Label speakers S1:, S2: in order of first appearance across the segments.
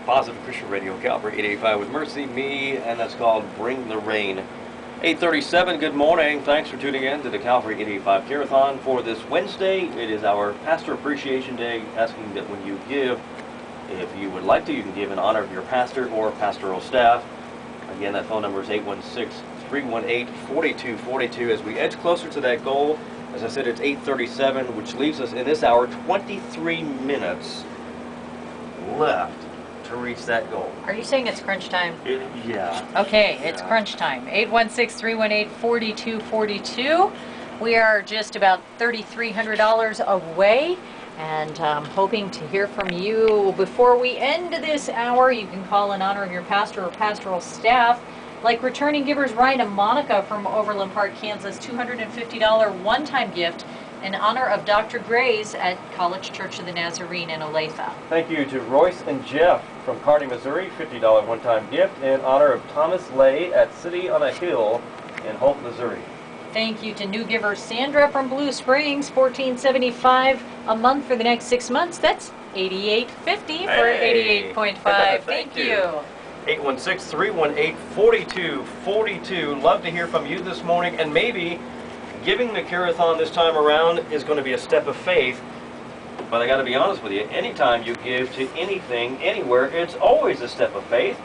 S1: Positive Christian Radio, Calvary 885 with Mercy, me, and that's called Bring the Rain. 8:37, good morning. Thanks for tuning in to the Calvary 885 Carathon for this Wednesday. It is our Pastor Appreciation Day, asking that when you give, if you would like to, you can give in honor of your pastor or pastoral staff. Again, that phone number is 816-318-4242. As we edge closer to that goal, as I said, it's 8:37, which leaves us in this hour 23 minutes left to reach that goal.
S2: Are you saying it's crunch time?
S1: Yeah.
S2: Okay, it's crunch time. 816-318-4242. We are just about $3,300 away, and I'm hoping to hear from you before we end this hour. You can call in honor of your pastor or pastoral staff, like returning givers Ryan and Monica from Overland Park, Kansas, $250 one-time gift in honor of Dr. Grays at College Church of the Nazarene in Olathe.
S1: Thank you to Royce and Jeff from Kearney, Missouri, $50 one-time gift in honor of Thomas Lay at City on a Hill in Holt, Missouri.
S2: Thank you to new giver Sandra from Blue Springs, $14.75 a month for the next 6 months. That's $88.50 for 88.5. Thank you.
S1: 816-318-4242. Love to hear from you this morning, and maybe giving the Carathon this time around is going to be a step of faith. But I got to be honest with you, anytime you give to anything, anywhere, it's always a step of faith,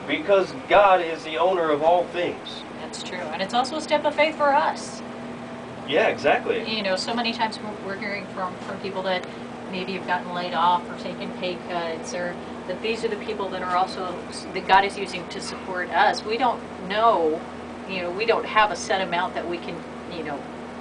S1: because God is the owner of all things.
S2: That's true, and it's also a step of faith for us.
S1: Yeah, exactly.
S2: You know, so many times we're hearing from people that maybe have gotten laid off or taken pay cuts, or that these are the people that are also, that God is using to support us. We don't know, we don't have a set amount that we can,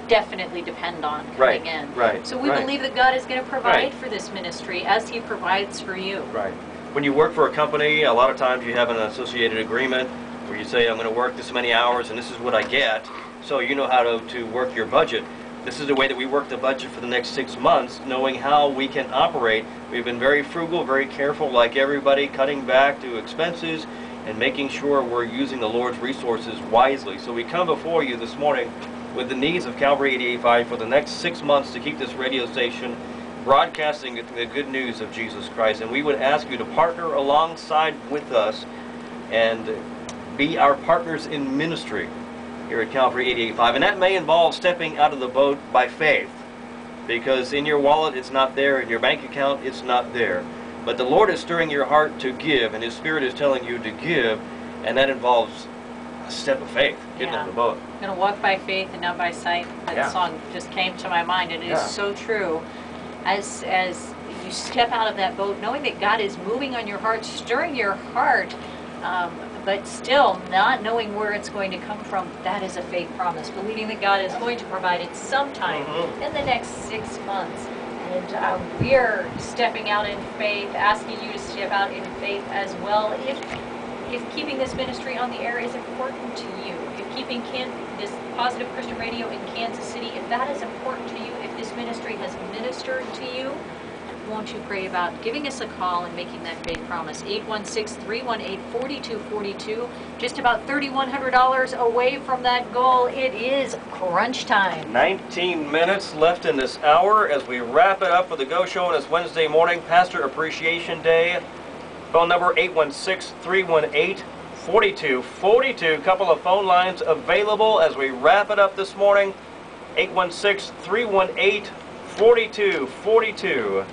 S2: definitely depend on coming in.
S1: Right.
S2: So we believe that God is going to provide for this ministry as He provides for you.
S1: Right. When you work for a company, a lot of times you have an associated agreement where you say, I'm going to work this many hours and this is what I get. So you know how to work your budget. This is the way that we work the budget for the next 6 months, knowing how we can operate. We've been very frugal, very careful, like everybody, cutting back to expenses and making sure we're using the Lord's resources wisely. So we come before you this morning with the needs of Calvary 885 for the next 6 months to keep this radio station broadcasting the good news of Jesus Christ. And we would ask you to partner alongside with us and be our partners in ministry here at Calvary 885. And that may involve stepping out of the boat by faith, because in your wallet it's not there, in your bank account it's not there. But the Lord is stirring your heart to give, and His Spirit is telling you to give, and that involves a step of faith, getting out of the boat.
S2: I'm going to walk by faith and not by sight. That song just came to my mind, and it is so true. As you step out of that boat, knowing that God is moving on your heart, stirring your heart, but still not knowing where it's going to come from, that is a faith promise. Believing that God is going to provide it sometime in the next 6 months. And we're stepping out in faith, asking you to step out in faith as well. If keeping this ministry on the air is important to you, if keeping this Positive Christian Radio in Kansas City, if that is important to you, if this ministry has ministered to you, won't you pray about giving us a call and making that faith promise? 816-318-4242. Just about $3,100 away from that goal. It is crunch time.
S1: 19 minutes left in this hour as we wrap it up for the Go Show on this Wednesday morning, Pastor Appreciation Day. Phone number 816-318-4242. Couple of phone lines available as we wrap it up this morning. 816-318-4242.